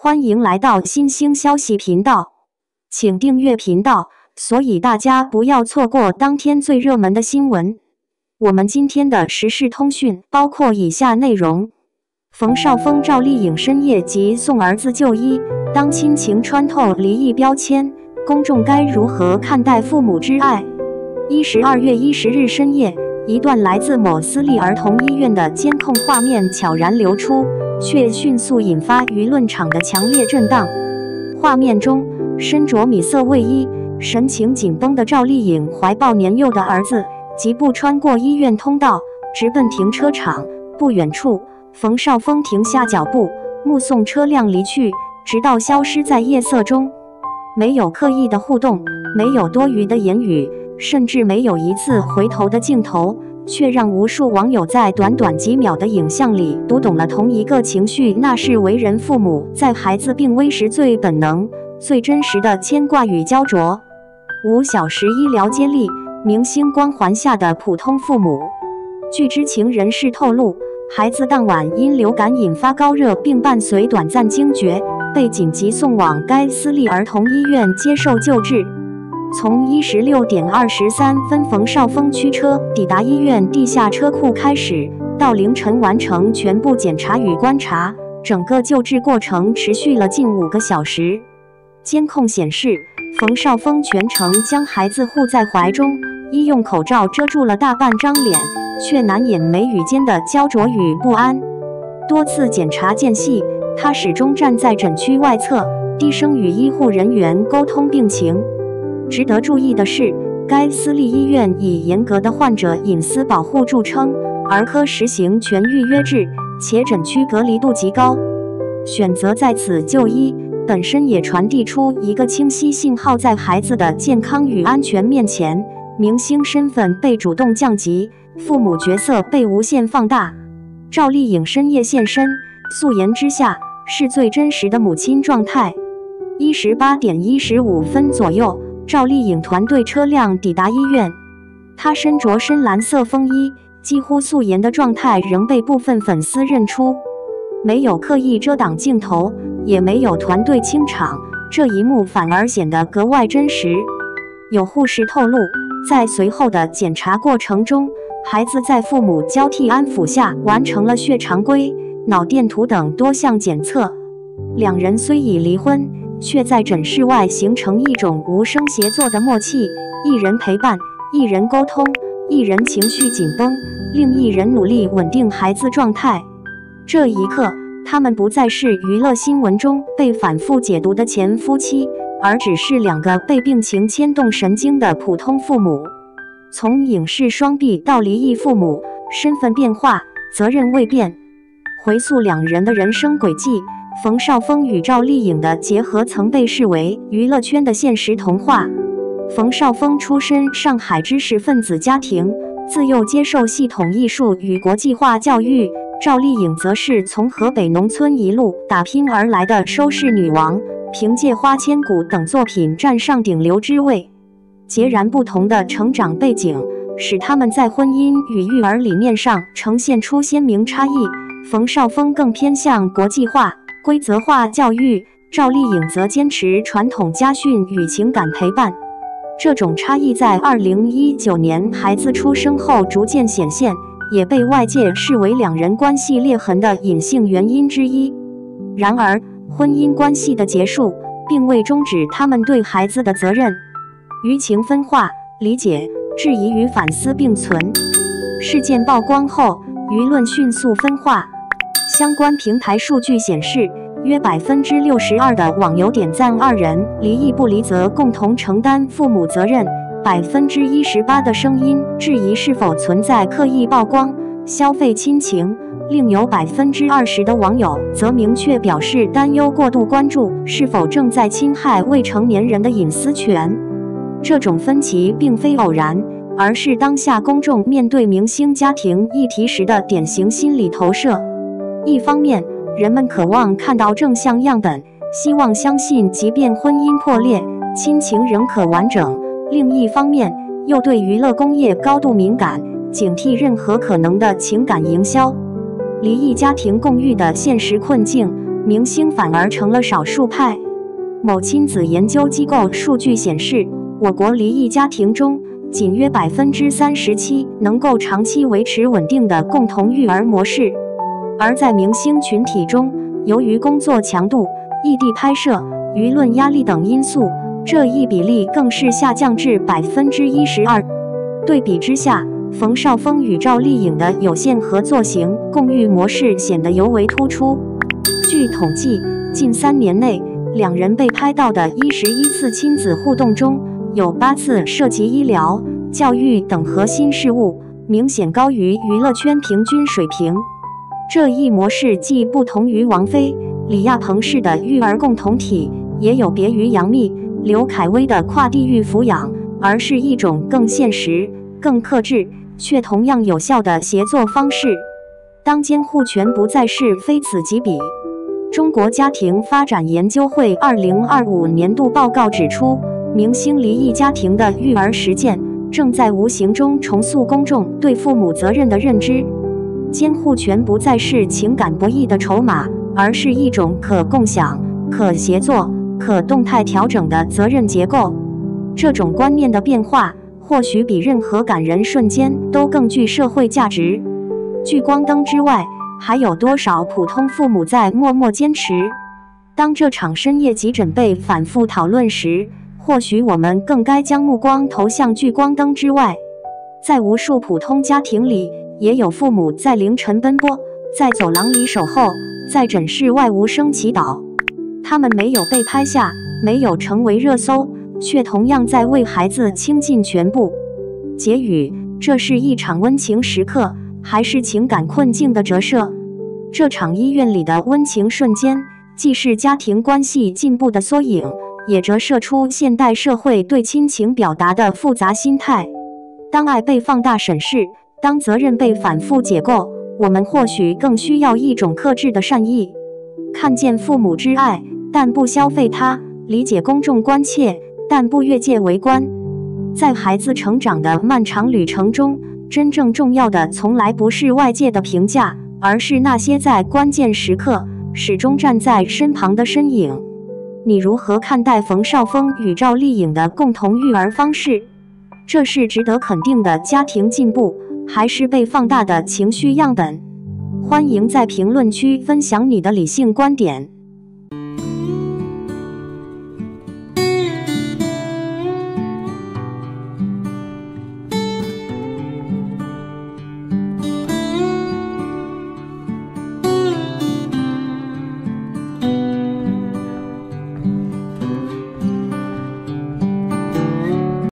歡迎來到新興消息頻道，請訂閱頻道，所以大家不要錯過當天最熱門的新聞。我們今天的時事通訊包括以下內容：馮紹峰、趙麗穎深夜急送兒子就醫，當親情穿透離異標籤，公眾該如何看待父母之愛？12月10日深夜，一段來自某私立兒童醫院的監控畫面悄然流出，卻迅速引發輿論場的強烈震盪。畫面中，身着米色衛衣、神情緊繃的趙麗穎懷抱年幼的兒子，疾步穿過醫院通道，直奔停車場。不遠處，馮紹峰停下腳步，目送車輛離去，直到消失在夜色中。沒有刻意的互動，沒有多餘的言語，甚至沒有一次回頭的鏡頭，卻讓無數網友在短短幾秒的影像裡讀懂了同一個情緒，那是為人父母在孩子病危時最本能、最真實的牽掛與焦灼。5小時醫療接力，明星光環下的普通父母。據知情人士透露，孩子當晚因流感引發高熱，並伴隨短暫驚厥，被緊急送往該私立兒童醫院接受救治。從16點23分馮紹峰驅車抵達醫院地下車庫開始，到凌晨完成全部檢查與觀察，整個救治過程持續了近5個小時。監控顯示，馮紹峰全程將孩子護在懷中，醫用口罩遮住了大半張臉，卻難掩眉宇間的焦灼與不安。多次檢查間隙，他始終站在診區外側，低聲與醫護人員溝通病情。值得注意的是，該私立醫院以嚴格的患者隱私保護著稱，兒科實行全預約制，且診區隔離度極高。選擇在此就醫，本身也傳遞出一個清晰信號，在孩子的健康與安全面前，明星身份被主動降級，父母角色被無限放大。趙麗穎深夜現身，素顏之下是最真實的母親狀態。18點15分左右，趙麗穎團隊車輛抵達醫院，她身着深藍色風衣，幾乎素顏的狀態仍被部分粉絲認出。沒有刻意遮擋鏡頭，也沒有團隊清場，這一幕反而顯得格外真實。有護士透露，在隨後的檢查過程中，孩子在父母交替安撫下完成了血常規、腦電圖等多項檢測。兩人雖已離婚，卻在診室外形成一種無聲協作的默契，一人陪伴，一人溝通，一人情緒緊繃，另一人努力穩定孩子狀態。這一刻，他們不再是娛樂新聞中被反覆解讀的前夫妻，而只是兩個被病情牽動神經的普通父母。從影視雙璧到離異父母，身份變化，責任未變。回溯兩人的人生軌跡，馮紹峰與趙麗穎的結合曾被視為娛樂圈的現實童話。馮紹峰出身上海知識分子家庭，自幼接受系統藝術與國際化教育；趙麗穎則是從河北農村一路打拼而來的收視女王，憑借《花千骨》等作品站上頂流之位。截然不同的成長背景，使他們在婚姻與育兒理念上呈現出鮮明差異。馮紹峰更偏向國際化、規則化教育，趙麗穎則堅持傳統家訓與情感陪伴。這種差異在2019年孩子出生後逐漸顯現，也被外界視為兩人關係裂痕的隱性原因之一。然而，婚姻關係的結束並未終止他們對孩子的責任。輿情分化，理解、質疑與反思並存。事件曝光後，輿論迅速分化。相關平台數據顯示，約62%的網友點讚二人離異不離則共同承擔父母責任，18%的聲音質疑是否存在刻意曝光、消費親情，另有20%的網友則明確表示擔憂過度關注是否正在侵害未成年人的隱私權。這種分歧並非偶然，而是當下公眾面對明星家庭議題時的典型心理投射。一方面，人們渴望看到正向樣本，希望相信即便婚姻破裂，親情仍可完整；另一方面，又對娛樂工業高度敏感，警惕任何可能的情感營銷。離異家庭共育的現實困境，明星反而成了少數派。某親子研究機構數據顯示，我國離異家庭中，僅約37%能夠長期維持穩定的共同育兒模式。而在明星群體中，由於工作強度、異地拍攝、輿論壓力等因素，這一比例更是下降至12%。對比之下，馮紹峰與趙麗穎的有限合作型共育模式顯得尤為突出。據統計，近3年內，兩人被拍到的11次親子互動中，有8次涉及醫療、教育等核心事務，明顯高於娛樂圈平均水平。這一模式既不同於王菲、李亞鵬式的育兒共同體，也有別於楊冪、劉愷威的跨地域撫養，而是一種更現實、更克制，卻同樣有效的協作方式。當監護權不再是非此即彼。中國家庭發展研究會2025年度報告指出，明星離異家庭的育兒實踐正在無形中重塑公眾對父母責任的認知。監護權不再是情感博弈的籌碼，而是一種可共享、可協作、可動態調整的責任結構。這種觀念的變化，或許比任何感人瞬間都更具社會價值。聚光燈之外，還有多少普通父母在默默堅持？當這場深夜急診被反覆討論時，或許我們更該將目光投向聚光燈之外。在無數普通家庭裡，也有父母在凌晨奔波，在走廊裡守候，在診室外無聲祈禱。他們沒有被拍下，沒有成為熱搜，卻同樣在為孩子傾盡全部。結語：這是一場溫情時刻，還是情感困境的折射？這場醫院裡的溫情瞬間，既是家庭關係進步的縮影，也折射出現代社會對親情表達的複雜心態。當愛被放大審視，當責任被反覆解構，我們或許更需要一種克制的善意，看見父母之愛，但不消費它；理解公眾關切，但不越界圍觀。在孩子成長的漫長旅程中，真正重要的從來不是外界的評價，而是那些在關鍵時刻始終站在身旁的身影。你如何看待馮紹峰與趙麗穎的共同育兒方式？這是值得肯定的家庭進步，還是被放大的情緒樣本？歡迎在評論區分享你的理性觀點。